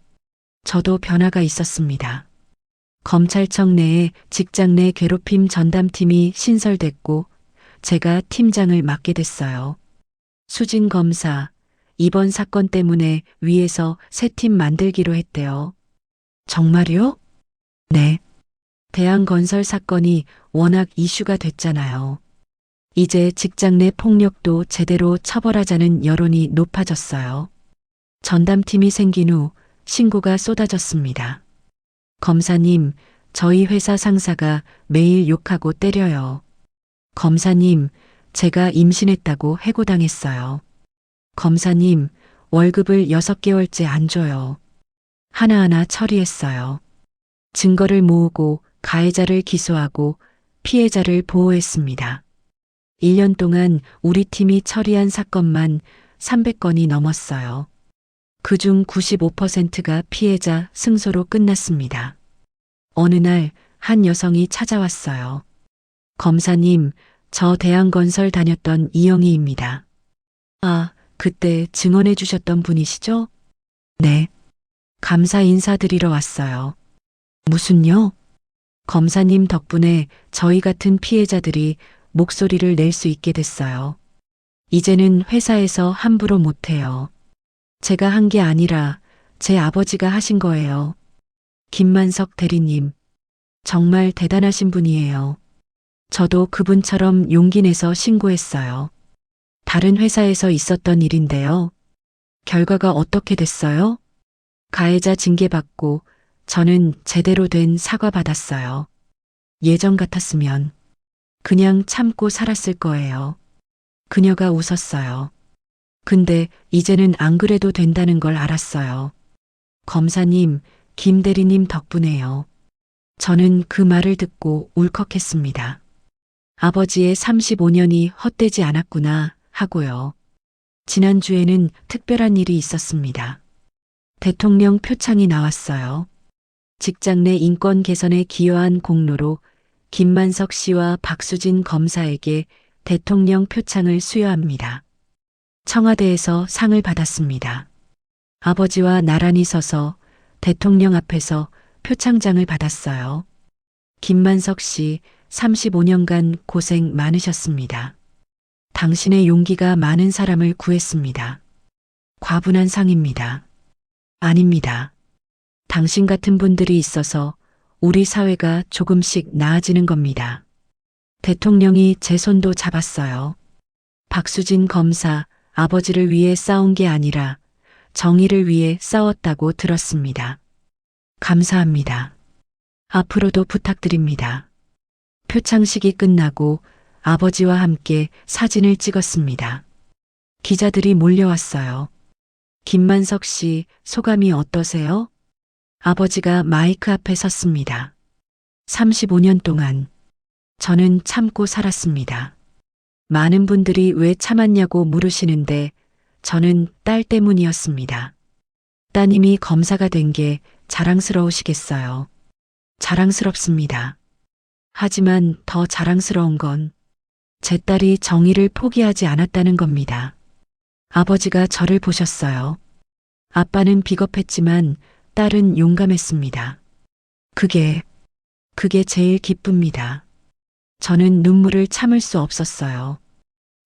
저도 변화가 있었습니다. 검찰청 내에 직장 내 괴롭힘 전담팀이 신설됐고 제가 팀장을 맡게 됐어요. 수진 검사, 이번 사건 때문에 위에서 새 팀 만들기로 했대요. 정말요? 네. 대한건설 사건이 워낙 이슈가 됐잖아요. 이제 직장 내 폭력도 제대로 처벌하자는 여론이 높아졌어요. 전담팀이 생긴 후 신고가 쏟아졌습니다. 검사님, 저희 회사 상사가 매일 욕하고 때려요. 검사님, 제가 임신했다고 해고당했어요. 검사님, 월급을 6개월째 안 줘요. 하나하나 처리했어요. 증거를 모으고 가해자를 기소하고 피해자를 보호했습니다. 1년 동안 우리 팀이 처리한 사건만 300건이 넘었어요. 그중 95%가 피해자 승소로 끝났습니다. 어느 날 한 여성이 찾아왔어요. 검사님, 저 대한건설 다녔던 이영희입니다. 아, 그때 증언해 주셨던 분이시죠? 네. 감사 인사드리러 왔어요. 무슨요? 검사님 덕분에 저희 같은 피해자들이 목소리를 낼 수 있게 됐어요. 이제는 회사에서 함부로 못해요. 제가 한 게 아니라 제 아버지가 하신 거예요. 김만석 대리님, 정말 대단하신 분이에요. 저도 그분처럼 용기 내서 신고했어요. 다른 회사에서 있었던 일인데요. 결과가 어떻게 됐어요? 가해자 징계받고 저는 제대로 된 사과 받았어요. 예전 같았으면 그냥 참고 살았을 거예요. 그녀가 웃었어요. 근데 이제는 안 그래도 된다는 걸 알았어요. 검사님, 김 대리님 덕분에요. 저는 그 말을 듣고 울컥했습니다. 아버지의 35년이 헛되지 않았구나 하고요. 지난주에는 특별한 일이 있었습니다. 대통령 표창이 나왔어요. 직장 내 인권 개선에 기여한 공로로 김만석 씨와 박수진 검사에게 대통령 표창을 수여합니다. 청와대에서 상을 받았습니다. 아버지와 나란히 서서 대통령 앞에서 표창장을 받았어요. 김만석 씨 35년간 고생 많으셨습니다. 당신의 용기가 많은 사람을 구했습니다. 과분한 상입니다. 아닙니다. 당신 같은 분들이 있어서 우리 사회가 조금씩 나아지는 겁니다. 대통령이 제 손도 잡았어요. 박수진 검사, 아버지를 위해 싸운 게 아니라 정의를 위해 싸웠다고 들었습니다. 감사합니다. 앞으로도 부탁드립니다. 표창식이 끝나고 아버지와 함께 사진을 찍었습니다. 기자들이 몰려왔어요. 김만석 씨, 소감이 어떠세요? 아버지가 마이크 앞에 섰습니다. 35년 동안 저는 참고 살았습니다. 많은 분들이 왜 참았냐고 물으시는데 저는 딸 때문이었습니다. 따님이 검사가 된 게 자랑스러우시겠어요. 자랑스럽습니다. 하지만 더 자랑스러운 건 제 딸이 정의를 포기하지 않았다는 겁니다. 아버지가 저를 보셨어요. 아빠는 비겁했지만 딸은 용감했습니다. 그게 제일 기쁩니다. 저는 눈물을 참을 수 없었어요.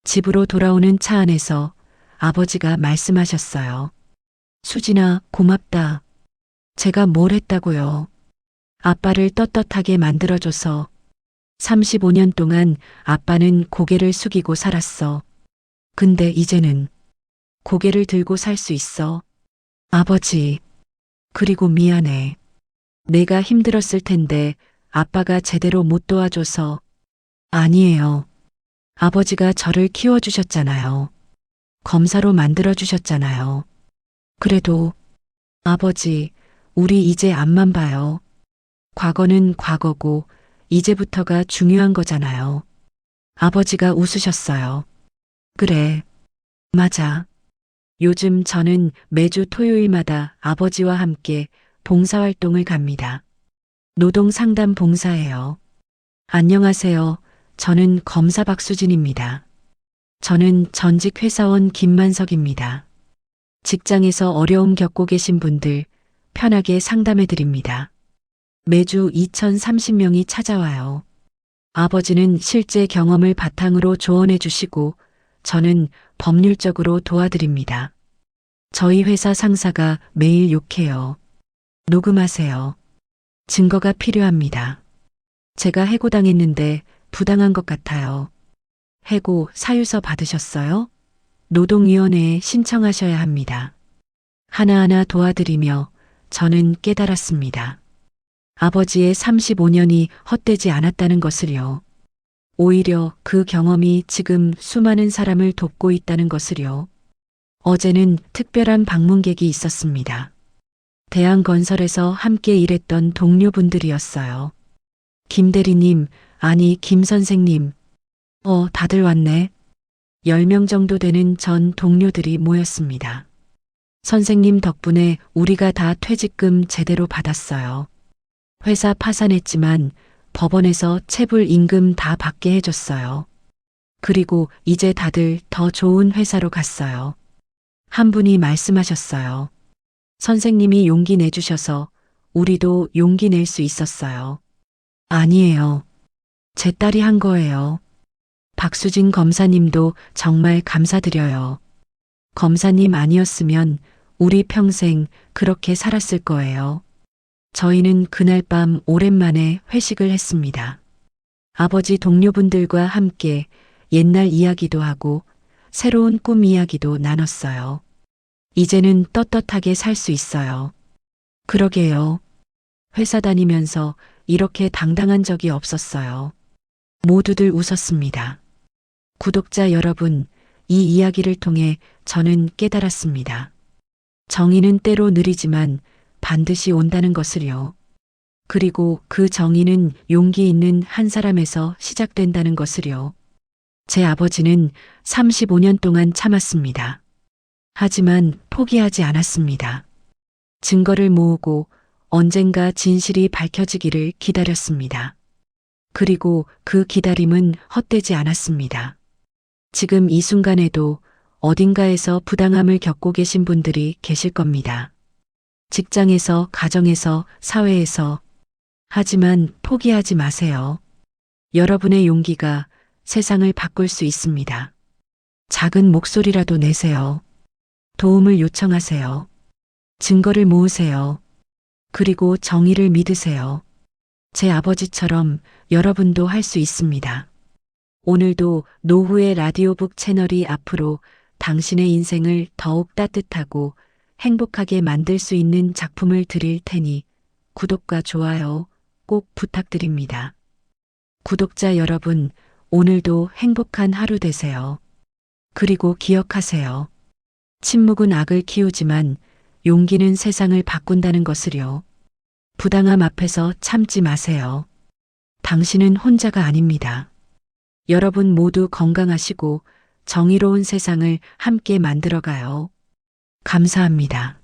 집으로 돌아오는 차 안에서 아버지가 말씀하셨어요. 수진아, 고맙다. 제가 뭘 했다고요? 아빠를 떳떳하게 만들어줘서 35년 동안 아빠는 고개를 숙이고 살았어. 근데 이제는 고개를 들고 살 수 있어. 아버지, 그리고 미안해. 내가 힘들었을 텐데 아빠가 제대로 못 도와줘서. 아니에요. 아버지가 저를 키워주셨잖아요. 검사로 만들어주셨잖아요. 그래도 아버지, 우리 이제 앞만 봐요. 과거는 과거고 이제부터가 중요한 거잖아요. 아버지가 웃으셨어요. 그래, 맞아. 요즘 저는 매주 토요일마다 아버지와 함께 봉사활동을 갑니다. 노동상담 봉사예요. 안녕하세요. 저는 검사 박수진입니다. 저는 전직 회사원 김만석입니다. 직장에서 어려움 겪고 계신 분들 편하게 상담해 드립니다. 매주 2030명이 찾아와요. 아버지는 실제 경험을 바탕으로 조언해 주시고 저는 법률적으로 도와드립니다. 저희 회사 상사가 매일 욕해요. 녹음하세요. 증거가 필요합니다. 제가 해고당했는데 부당한 것 같아요. 해고 사유서 받으셨어요? 노동위원회에 신청하셔야 합니다. 하나하나 도와드리며 저는 깨달았습니다. 아버지의 35년이 헛되지 않았다는 것을요. 오히려 그 경험이 지금 수많은 사람을 돕고 있다는 것을요. 어제는 특별한 방문객이 있었습니다. 대한건설에서 함께 일했던 동료분들이었어요. 김 대리님, 아니 김 선생님. 다들 왔네. 10명 정도 되는 전 동료들이 모였습니다. 선생님 덕분에 우리가 다 퇴직금 제대로 받았어요. 회사 파산했지만 법원에서 체불 임금 다 받게 해줬어요. 그리고 이제 다들 더 좋은 회사로 갔어요. 한 분이 말씀하셨어요. 선생님이 용기 내주셔서 우리도 용기 낼 수 있었어요. 아니에요. 제 딸이 한 거예요. 박수진 검사님도 정말 감사드려요. 검사님 아니었으면 우리 평생 그렇게 살았을 거예요. 저희는 그날 밤 오랜만에 회식을 했습니다. 아버지 동료분들과 함께 옛날 이야기도 하고 새로운 꿈 이야기도 나눴어요. 이제는 떳떳하게 살 수 있어요. 그러게요. 회사 다니면서 이렇게 당당한 적이 없었어요. 모두들 웃었습니다. 구독자 여러분, 이 이야기를 통해 저는 깨달았습니다. 정의는 때로 느리지만 반드시 온다는 것을요. 그리고 그 정의는 용기 있는 한 사람에서 시작된다는 것을요. 제 아버지는 35년 동안 참았습니다. 하지만 포기하지 않았습니다. 증거를 모으고 언젠가 진실이 밝혀지기를 기다렸습니다. 그리고 그 기다림은 헛되지 않았습니다. 지금 이 순간에도 어딘가에서 부당함을 겪고 계신 분들이 계실 겁니다. 직장에서, 가정에서, 사회에서. 하지만 포기하지 마세요. 여러분의 용기가 세상을 바꿀 수 있습니다. 작은 목소리라도 내세요. 도움을 요청하세요. 증거를 모으세요. 그리고 정의를 믿으세요. 제 아버지처럼 여러분도 할 수 있습니다. 오늘도 노후의 라디오북 채널이 앞으로 당신의 인생을 더욱 따뜻하고 행복하게 만들 수 있는 작품을 드릴 테니 구독과 좋아요 꼭 부탁드립니다. 구독자 여러분, 오늘도 행복한 하루 되세요. 그리고 기억하세요. 침묵은 악을 키우지만 용기는 세상을 바꾼다는 것을요. 부당함 앞에서 참지 마세요. 당신은 혼자가 아닙니다. 여러분 모두 건강하시고 정의로운 세상을 함께 만들어가요. 감사합니다.